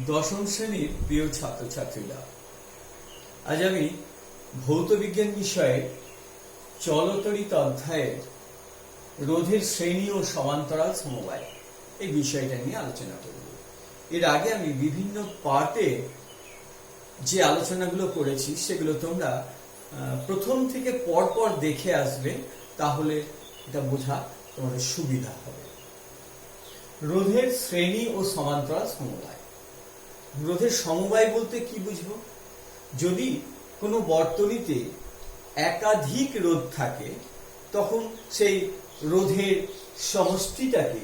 দশম শ্রেণীর প্রিয় ছাত্রছাত্রীরা, আজ আমি ভৌত বিজ্ঞান বিষয়ের চলতরিত অধ্যায়ে রোধের শ্রেণী ও সমান্তরাল সমবায় এই বিষয়টা নিয়ে আলোচনা করব। এর আগে আমি বিভিন্ন পার্টে যে আলোচনাগুলো করেছি সেগুলো তোমরা প্রথম থেকে পরপর দেখে আসবে, তাহলে এটা বোঝা তোমাদের সুবিধা হবে। রোধের শ্রেণী ও সমান্তরাল সমবায়। রোধের সমবায় বলতে কি বুঝবো? যদি কোনো বর্তনীতে একাধিক রোধ থাকে তখন সেই রোধের সমষ্টিটাকে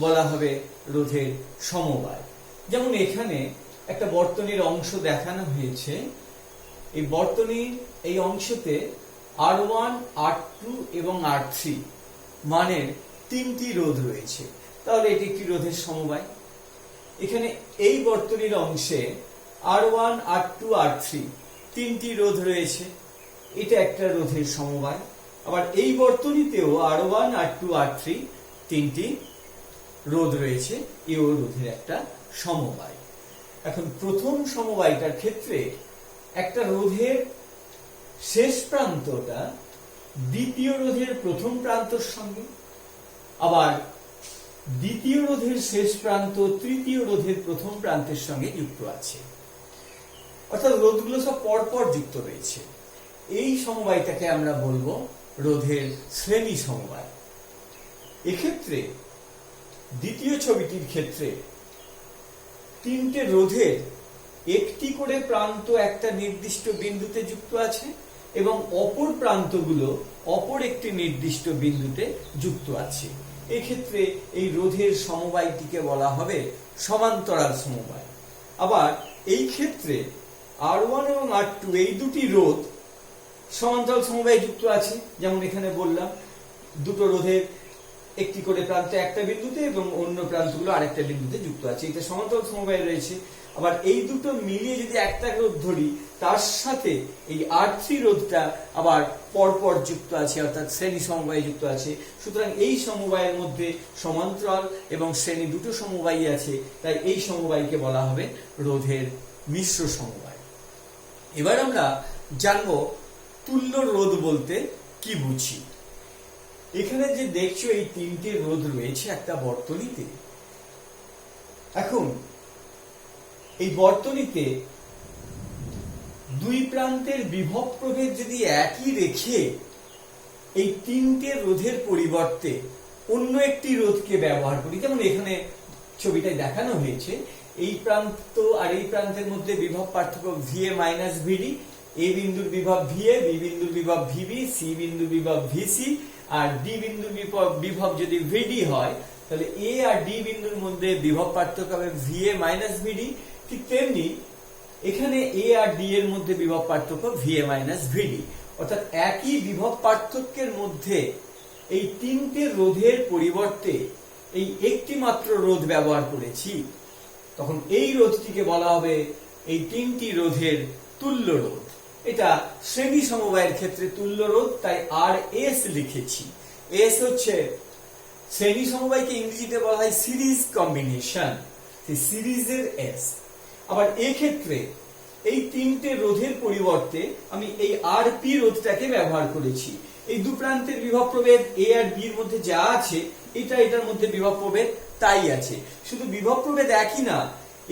বলা হবে রোধের সমবায়। যেমন এখানে একটা বর্তনীর অংশ দেখানো হয়েছে। এই বর্তনীর এই অংশতে R1, R2 এবং R3 মানের তিনটি রোধ রয়েছে, তাহলে এটি একটি রোধের সমবায়। এখানে এই বর্তনীর অংশে R1, R2, R3 তিনটি রোধ রয়েছে, এটা একটা রোধের সমবায়। আবার এই বর্তনীতেও R1, R2, R3 তিনটি রোধ রয়েছে, এও রোধের একটা সমবায়। এখন প্রথম সমবায়টার ক্ষেত্রে একটা রোধের শেষ প্রান্তটা দ্বিতীয় রোধের প্রথম প্রান্তর সঙ্গে, আবার দ্বিতীয় রোধের শেষ প্রান্ত তৃতীয় রোধের প্রথম প্রান্তের সঙ্গে যুক্ত আছে, অর্থাৎ রোধগুলো সব পরপর যুক্ত রয়েছে। এই সমবায়টাকে আমরা বলবো রোধের শ্রেণী সমবায়। এক্ষেত্রে দ্বিতীয় ছবিটির ক্ষেত্রে তিনটে রোধের একটি করে প্রান্ত একটা নির্দিষ্ট বিন্দুতে যুক্ত আছে এবং অপর প্রান্তগুলো অপর একটি নির্দিষ্ট বিন্দুতে যুক্ত আছে। এক্ষেত্রে এই রোধের সমবায়টিকে বলা হবে সমান্তরাল সমবায়। আবার এই ক্ষেত্রে R1 এবং R2 এই দুটি রোধ সমান্তরাল সমবায়ে যুক্ত আছে। যেমন এখানে বললাম, দুটো রোধের একটি করে প্রান্ত একটা বিন্দুতে এবং অন্য প্রান্তগুলো আরেকটা বিন্দুতে যুক্ত আছে, এটা সমান্তরাল সমবায় রয়েছে। আবার এই দুটো মিলিয়ে যদি একটা রোধ ধরি, তার সাথে এই R3 রোধটা আবার পরপর যুক্ত আছে, অর্থাৎ শ্রেণী সমবায়ে যুক্ত আছে। সুতরাং এই সমবায়ের মধ্যে সমান্তরাল এবং শ্রেণী দুটো সমবায়ই আছে, তাই এই সমবায়কে বলা হবে রোধের মিশ্র সমবায়। এবার আমরা জানবো তুল্য রোধ বলতে কি বুঝি। এখানে যে দেখছো এই তিনটে রোধ রয়েছে একটা বর্তনীতে। এখন এই বর্তনীতে দুই প্রান্তের বিভব প্রভেদ যদি একই রেখে এই তিনটে রোধের পরিবর্তে অন্য একটি রোধকে ব্যবহার করি, যেমন এখানে ছবিটায় দেখানো হয়েছে, এই প্রান্ত আর এই প্রান্তের মধ্যে বিভব পার্থক্য VA মাইনাস VD, এ বিন্দুর বিভব VA, বি বিন্দুর বিভব VB, সি বিন্দুর বিভব VC, আর ডি বিন্দুর বিভব যদি VD হয়, তাহলে এ আর ডি বিন্দুর মধ্যে বিভব পার্থক্য হবে VA মাইনাস VD। ঠিক তেমনি এখানে এ আর ডি এর মধ্যে বিভব পার্থক্য VA মাইনাস VD, অর্থাৎ একই বিভব পার্থক্যের মধ্যে এই তিনটে রোধের পরিবর্তে এই একটি মাত্র রোধ ব্যবহার করেছি, তখন এই রোধটিকে বলা হবে এই তিনটি রোধের তুল্য রোধ। এটা শ্রেণী সমবায়ের ক্ষেত্রে তুল্য রোধ, তাই RS লিখেছি। এস হচ্ছে শ্রেণী সমবায়কে ইংরেজিতে বলা হয় সিরিজ কম্বিনেশন, সিরিজের এস। আবার এক্ষেত্রে এই তিনটে রোধের পরিবর্তে আমি এই RP রোধটাকে ব্যবহার করেছি। এই দু প্রান্তের বিভব প্রভেদ এ আর বি এর মধ্যে যা আছে, এটার মধ্যে বিভব প্রভেদ তাই আছে। শুধু বিভব প্রভেদ একই না,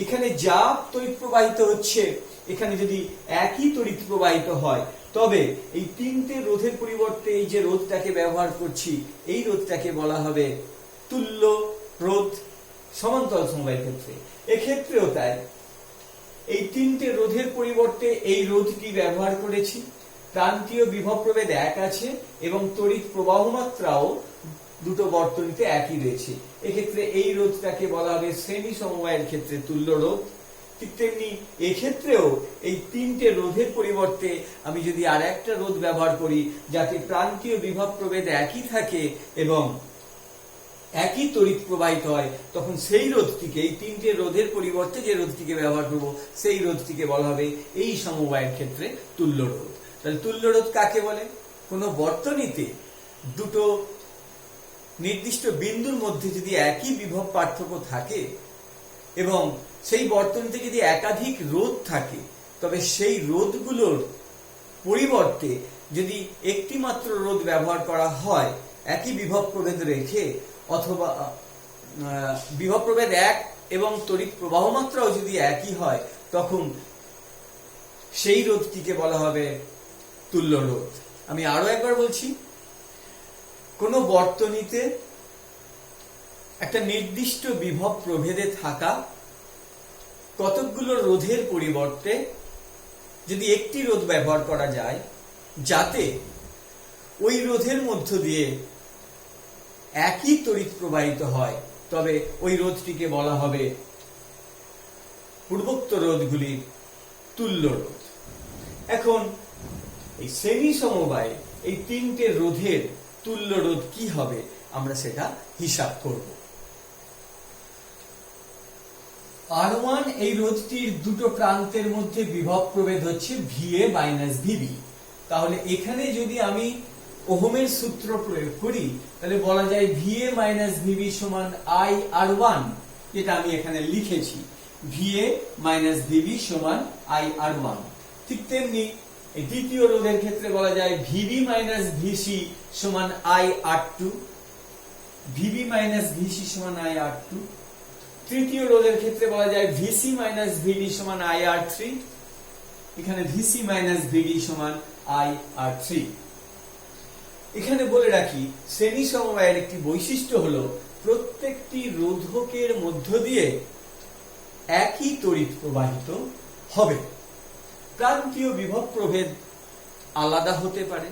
এখানে যা তড়িৎ প্রবাহিত হচ্ছে, এখানে যদি একই তড়িৎ প্রবাহিত হয়, তবে এই তিনটে রোধের পরিবর্তে এই যে রোধটাকে ব্যবহার করছি, এই রোধটাকে বলা হবে তুল্য রোধ সমান্তরাল সমবায়ের ক্ষেত্রে। এক্ষেত্রেও তাই, এই তিনটে রোধের পরিবর্তে এই রোধটি ব্যবহার করেছি। প্রান্তীয় বিভব প্রভেদ এক আছে এবং তড়িৎ প্রবাহ মাত্রাও দুটো বর্তনীতে একই রয়েছে। এক্ষেত্রে এই রোধটাকে বলা হবে শ্রেণী সমবায়ের ক্ষেত্রে তুল্য রোধ। ঠিক তেমনি এক্ষেত্রেও এই তিনটে রোধের পরিবর্তে আমি যদি আর একটা রোধ ব্যবহার করি যাতে প্রান্তীয় বিভব প্রভেদ একই থাকে এবং একই তড়িৎ প্রবাহিত হয়, তখন সেই রোধটিকে, এই তিনটে রোধের পরিবর্তে যে রোধটিকে ব্যবহার করব, সেই রোধটিকে বলা হবে এই সমবায়ের ক্ষেত্রে তুল্য রোধ। তাহলে তুল্য রোধ কাকে বলে? কোনো বর্তনীতে দুটো নির্দিষ্ট বিন্দুর মধ্যে যদি একই বিভব পার্থক্য থাকে এবং সেই বর্তনীতে যদি একাধিক রোধ থাকে তবে সেই রোধগুলোর পরিবর্তে যদি একটি মাত্র রোধ ব্যবহার করা হয় একই বিভব প্রভেদ রেখে, অথবা বিভব প্রভেদ এক এবং তড়িৎ প্রবাহ মাত্রাও যদি একই হয়, তখন সেই রোধটিকে বলা হবে তুল্য রোধ। আমি আরো একবার বলছি, কোন বর্তনীতে একটা নির্দিষ্ট বিভব প্রভেদে থাকা কতকগুলো রোধের পরিবর্তে যদি একটি রোধ ব্যবহার করা যায় যাতে ওই রোধের মধ্য দিয়ে একই তড়িৎ প্রবাহিত হয়, তবে ওই রোধটিকে বলা হবে পূর্বোক্ত রোধগুলির তুল্য রোধ। এখন এই শ্রেণী সমবায়ে এই তিনটে রোধের তুল্য রোধ কি হবে আমরা সেটা হিসাব করব। R1 এই রোধটির দুটো প্রান্তের মধ্যে বিভব প্রভেদ হচ্ছে VA মাইনাস VB। তাহলে এখানে যদি আমি ওহমের সূত্র প্রয়োগ করি তাহলে বলা যায় VA মাইনাস VB সমান IR1, যেটা আমি এখানে লিখেছি, VA মাইনাস VB সমান IR1। ঠিক তেমনি এই দ্বিতীয় রোধের ক্ষেত্রে বলা যায় VB মাইনাস VC সমান IR2, VB মাইনাস VC সমান IR2। তৃতীয় রোধের ক্ষেত্রে বলা যায় VC মাইনাস VD সমান IR3, এখানে VC মাইনাস VD সমান IR3। এখানে বলে রাখি, শ্রেণী সমবায়ের একটি বৈশিষ্ট্য হলো প্রত্যেকটি রোধকের মধ্য দিয়ে একই তড়িৎ প্রবাহিত হবে। প্রান্তীয় বিভব প্রভেদ আলাদা হতে পারে,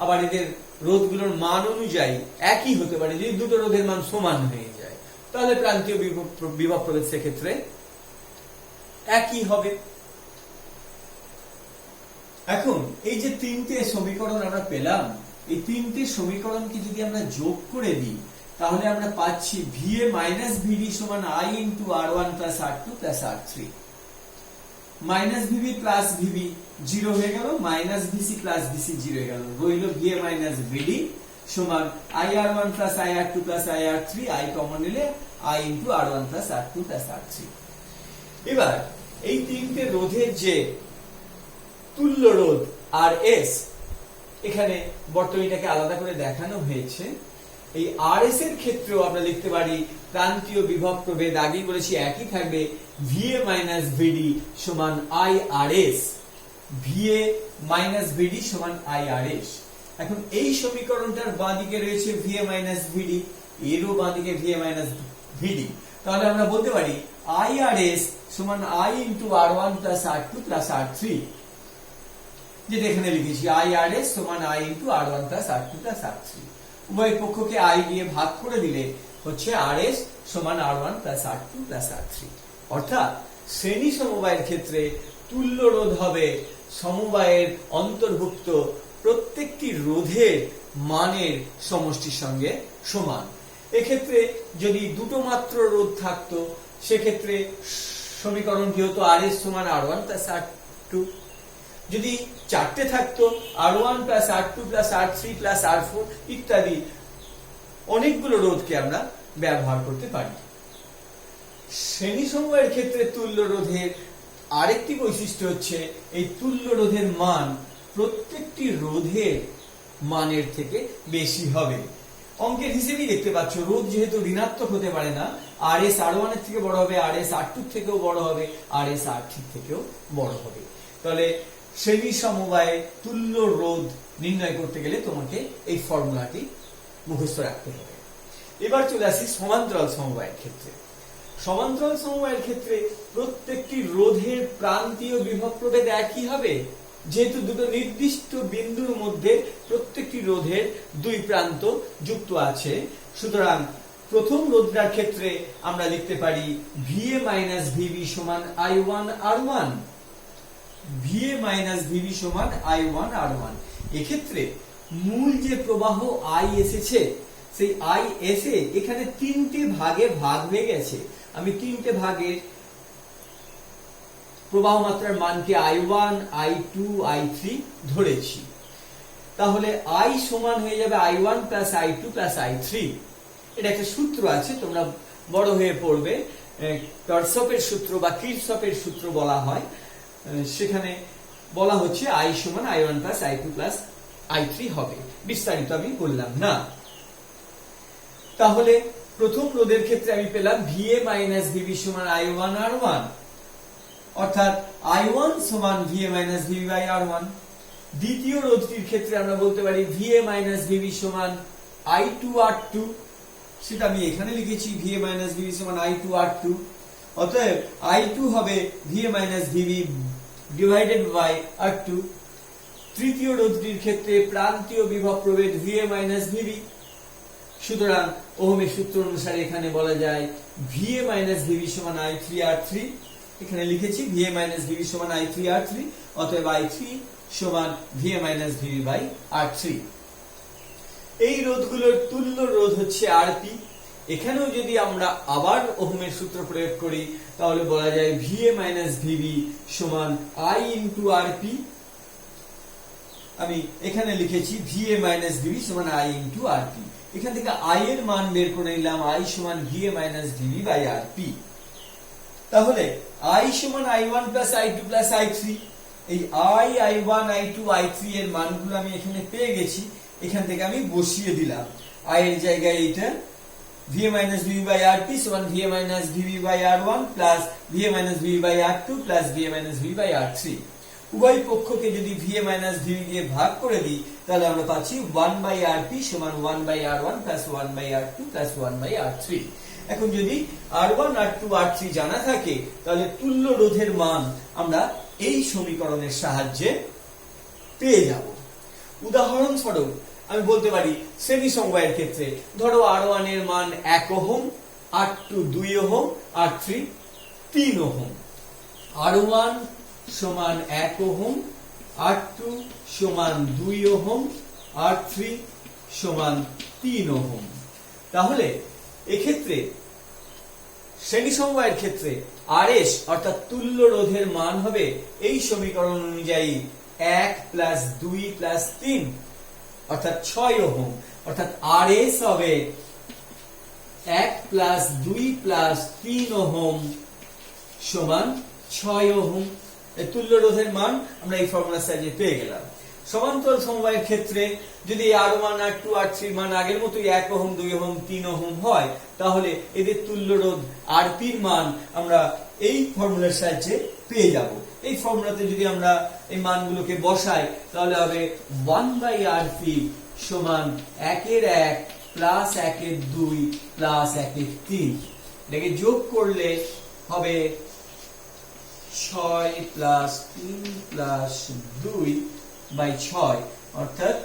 আবার এদের রোধগুলোর মান অনুযায়ী একই হতে পারে। যদি দুটো রোধের মান সমান হয়ে যায় তাহলে প্রান্তীয় বিভব প্রভেদ সেক্ষেত্রে একই হবে। এখন এই যে তিনটে সমীকরণ আমরা পেলাম, এই তিনটে সমীকরণকে যদি আমরা যোগ করে দিই তাহলে আমরা পাচ্ছি VA মাইনাস VD সমান I into R1 plus R2 plus R3। Minus VB plus VB zero হয়ে গেল, minus VC plus VC zero হয়ে গেল, রইল VA মাইনাস VD সমান IR1 plus IR2 plus IR3, I common নিলে I into R1 plus R2 plus R3। এবার এই তিনটে রোধের যে তুল্য রোধ RS, এখানে বর্তনীটাকে আলাদা করে দেখানো হয়েছে। এই RS এর ক্ষেত্রেও আমরা লিখতে পারি প্রান্তীয় বিভব প্রভেদ, আগেই বলেছি একই থাকবে, VA মাইনাস VD সমান IRS, VA মাইনাস VD সমান IRS। এখন এই সমীকরণটার বাঁ দিকে রয়েছে VA মাইনাস VD, এরও বাঁ দিকে VA মাইনাস VD, তাহলে আমরা বলতে পারি IRS সমান I into R1 plus R2 plus R3, যেটা এখানে লিখেছি IRS সমান I into R1 plus R2 plus R3। উভয় পক্ষকে I দিয়ে ভাগ করে দিলে হচ্ছে RS সমান R1 plus R2 plus R3। অর্থাৎ শ্রেণী সমবায়ের ক্ষেত্রে তুল্য রোধ হবে সমবায়ের অন্তর্ভুক্ত প্রত্যেকটি রোধের মানের সমষ্টির সঙ্গে সমান। এক্ষেত্রে যদি দুটো মাত্র রোধ থাকতো সেক্ষেত্রে সমীকরণটি হতো RS সমান R1 প্লাস R2। যদি চারটে থাকতো R1 plus R2 plus R3 plus R4 ইত্যাদি অনেকগুলো রোধকে আমরা ব্যবহার করতে পারি। শ্রেণী সমবায়ের ক্ষেত্রে তুল্য রোধের আরেকটি বৈশিষ্ট্য হচ্ছে এই তুল্য রোধের মান প্রত্যেকটি রোধের মানের থেকে বেশি হবে। অঙ্কের হিসেবেই দেখতে পাচ্ছ, রোধ যেহেতু ঋণাত্মক হতে পারে না, RS R1 এর থেকে বড় হবে, RS R2 এর থেকেও বড় হবে, RS R3 এর থেকেও বড় হবে। তাহলে শ্রেণী সমবায়ে তুল্য রোধ নির্ণয় করতে গেলে তোমাকে এই ফর্মুলাটি মুখস্থ রাখতে হবে। এবার চলে আসি সমান্তরাল সমবায়ের ক্ষেত্রে। সমান্তরাল সমবায়ের ক্ষেত্রে প্রত্যেকটি রোধের প্রান্তীয় বিভব প্রভেদ একই হবে, যেহেতু দুটো নির্দিষ্ট বিন্দুর মধ্যে প্রত্যেকটি রোধের দুই প্রান্ত যুক্ত আছে। সুতরাং প্রথম রোধটার ক্ষেত্রে আমরা লিখতে পারি VA মাইনাস VB সমান I1 R1, VA minus VB সমান I1 R1। এক্ষেত্রে মূল যে প্রবাহ I এসেছে, সেই I এসে এখানে তিনটে ভাগে ভাগ হয়ে গেছে। আমি তিনটে ভাগের প্রবাহ মাত্রার মানকে I1, I2, I3 ধরেছি। তাহলে I সমান হয়ে যাবে I1 plus I2 plus I3। এটা একটা সূত্র আছে, তোমরা বড় হয়ে পড়বে। কারশফের সূত্র বা কিরশফের সূত্র বলা হয়, সেখানে বলা হচ্ছে I সমান I1 plus I2 plus I3 হবে। বিস্তারিত আমি বললাম না। তাহলে প্রথম রোধের ক্ষেত্রে আমি পেলাম VA মাইনাস VB সমান I1 R1, অর্থাৎ I1 সমান VA minus VB by R1। দ্বিতীয় রোধটির ক্ষেত্রে আমরা বলতে পারি VA মাইনাস VB সমান I2 R2, সেটা আমি এখানে লিখেছি VA মাইনাস VB সমান I2 R2, অতএব I2 হবে VA minus VB divided by R2। তৃতীয় রোধটির ক্ষেত্রে প্রান্তীয় বিভব প্রভেদ VA মাইনাস VB, সুতরাং ওহমের সূত্র অনুসারে এখানে বলা যায় VA মাইনাস VB সমান I3 R3, এখানে লিখেছি VA মাইনাস VB সমান I3 R3, অতএব I3 সমান VA minus VB by R3। এই রোধগুলোর তুল্য রোধ হচ্ছে RP। এখানেও যদি আমরা আবার ওহমের সূত্র প্রয়োগ করি তাহলে বলা যায় VA মাইনাস VB সমান I ইনটু RP। আমি এখানে লিখেছি VA মাইনাস VB সমান I ইনটু RP। এখান থেকে I এর মান বের করে নিলাম, I সমান VA minus VB by RP। তাহলে I সমান I1 plus I2 plus I3। এই I1, I2, I3 এর মানগুলো আমি এখানে পেয়ে গেছি, এখান থেকে আমি বসিয়ে দিলাম। I এর জায়গায় এটা VA minus VB by RP সমান VA minus VB by R1 plus VA minus VB by R2 plus VA minus VB by R3। উভয় পক্ষকে যদি VA মাইনাস VB দিয়ে ভাগ করে দিই তাহলে আমরা পাচ্ছি 1 বাই RP সমান 1 by R1 plus 1 by R2 plus 1 by R3। এখন যদি R1, R2, R3 জানা থাকে তাহলে তুল্য রোধের মান আমরা এই সমীকরণের সাহায্যে পেয়ে যাব। উদাহরণস্বরূপ আমি বলতে পারি শ্রেণী সমবায়ের ক্ষেত্রে ধরো R1 এর মান 1 ohm, R2 2 ohm, R3 3 ohm. R1 সমান 1 ওহম, R2 সমান 2 ওহম, R3 সমান 3 ওহম। তাহলে এক্ষেত্রে শ্রেণী সমবায়ের ক্ষেত্রে RS অর্থাৎ তুল্য রোধের মান হবে এই সমীকরণ অনুযায়ী 1 প্লাস 2 প্লাস 3 অর্থাৎ 6 ওহম, অর্থাৎ RS হবে 1 প্লাস 2 প্লাস 3 ওহম সমান 6 ওহম। এই তুল্য রোধের মান আমরা এই ফর্মুলার সাহায্যে পেয়ে গেলাম। সমান্তরাল সমবায়ের ক্ষেত্রে যদি R1, R2, R3 মান আগের মতোই 1 ওহম, 2 ওহম, 3 ওহম হয় তাহলে এদের তুল্য রোধ RP এর মান আমরা এই ফর্মুলার সাহায্যে পেয়ে যাব। এই ফর্মুলাতে যদি আমরা এই মানগুলোকে বসাই তাহলে হবে 1 বাই RP সমান 1 এর 1 প্লাস 1 এর 2 প্লাস 1 এর 3, এটাকে যোগ করলে হবে 6 প্লাস 3 প্লাস 2 বাই 6, অর্থাৎ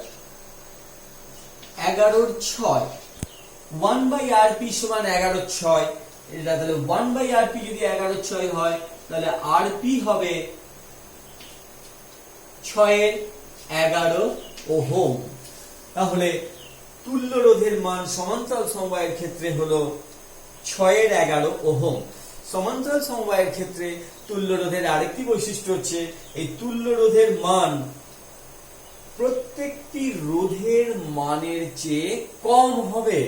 11 6। 1 বাই RP সমান 11 6, এটা তাহলে 1 বাই RP যদি 11 6 হয় তাহলে RP হবে 6 এর 11 ওহম। তাহলে তুল্য রোধের মান সমান্তরাল সমবায়ের ক্ষেত্রে হলো 6 এর 11 ওহম। সমান্তরাল সমবায়ের ক্ষেত্রে তুল্য রোধের আরেকটি বৈশিষ্ট্য হচ্ছে এই তুল্য রোধের মান প্রত্যেকটি রোধের মানের চেয়ে কম হবে।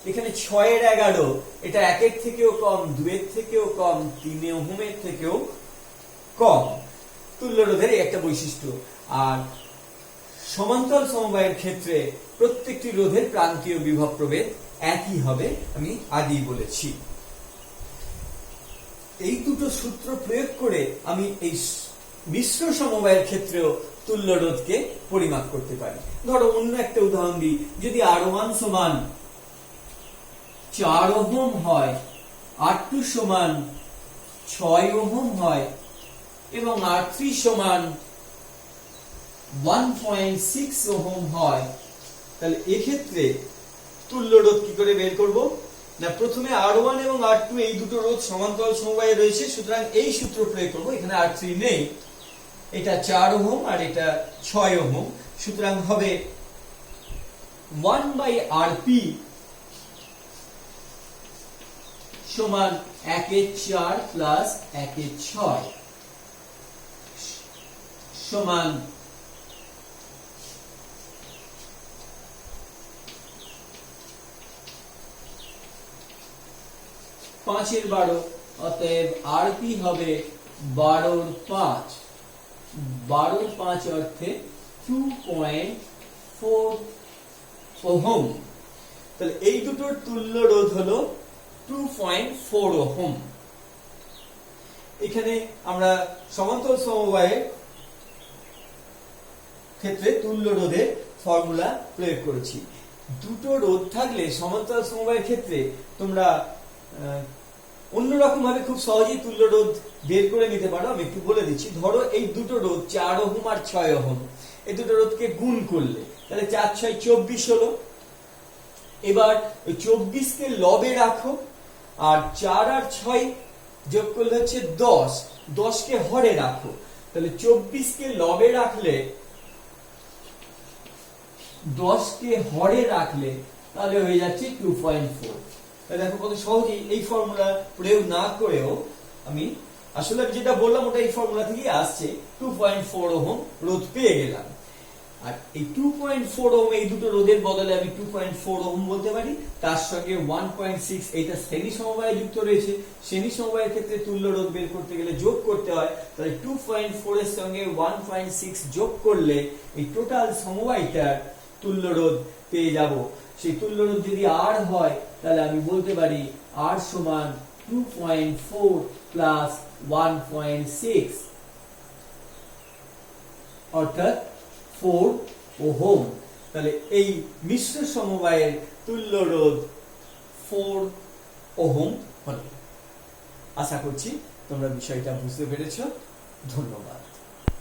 এখানে 6 এর 11 এটা 1 এর থেকেও কম, 2 এর থেকেও কম, 3 ওহমের থেকেও কম। তুল্য রোধের একটা বৈশিষ্ট্য। আর সমান্তরাল সমবায়ের ক্ষেত্রে প্রত্যেকটি রোধের প্রান্তীয় বিভব প্রভেদ একই হবে, আমি আগেই বলেছি। এই দুটো সূত্র প্রয়োগ করে আমি এই মিশ্র সমবায়ের ক্ষেত্রেও তুল্য রোধকে পরিমাপ করতে পারি। ধরো অন্য একটা উদাহরণ দিই, যদি R1 সমান 4 ওহম হয়, R2 সমান 6 ওহম হয় এবং R3 সমান 1.6 ওহম হয়, তাহলে এক্ষেত্রে তুল্য রোধ কি করে বের করব? না, প্রথমে R1 এবং R2 এই দুটো রোধ সমান্তরাল সমবায়ে রয়েছে, সুতরাং এই সূত্র প্রয়োগ করব। এখানে R3 নেই, এটা 4 ওহম আর এটা 6 ওহম, সুতরাং হবে 1 বাই RP সমান 1 এর 4 প্লাস 1 এর 6 সমান 1 5 এর 12, অতএব আরপি হবে 12 এর 5, 12 এর 5 অর্থে 2.4 ওহম। তাহলে এই দুটোর তুল্য রোধ হলো 2.4 ওহম। এখানে আমরা সমান্তরাল সমবায়ের ক্ষেত্রে তুল্য রোধের ফর্মুলা প্রয়োগ করেছি। দুটো রোধ থাকলে সমান্তরাল সমবায়ের ক্ষেত্রে তোমরা অন্যরকম ভাবে খুব সহজেই তুল্য রোধ বের করে নিতে পারো। আমি একটু বলে দিচ্ছি। ধরো এই দুটো রোধ 4 ওহম আর 6 ওহম, এই দুটো রোধকে গুণ করলে তাহলে 4 6 24 হলো। এবার ওই 24 কে লবে রাখো, আর 4 আর 6 যোগ করলে হচ্ছে 10, 10 কে হরে রাখো। তাহলে 24 কে লবে রাখলে, 10 কে হরে রাখলে তাহলে হয়ে যাচ্ছে 2.4। তাহলে দেখো কত সহজেই এই ফর্মুলা প্রয়োগ না করেও আমি আসলে যেটা বললাম ওটা এই ফর্মুলা থেকেই আসছে, 2.4 ওহম রোধ পেয়ে গেলাম। আর এই 2.4 ওহম এই দুটো রোধের বদলে আমি 2.4 ওহম বলতে পারি। তার সঙ্গে 1.6 এটা শ্রেণী সমবায়ে যুক্ত রয়েছে। শ্রেণী সমবায়ের ক্ষেত্রে তুল্য রোধ বের করতে গেলে যোগ করতে হয়। তাহলে 2.4 এর সঙ্গে 1.6 যোগ করলে এই টোটাল সমবায়টার তুল্য রোধ পেয়ে যাব। সেই তুল্য রোধ যদি আর হয় তাহলে আমি বলতে পারি আর সমান 2.4 প্লাস 1.6 অর্থাৎ 4 ওহম। তাহলে এই মিশ্র সমবায়ের তুল্য রোধ 4 ওহম হলো। আশা করছি তোমরা বিষয়টা বুঝতে পেরেছো। ধন্যবাদ।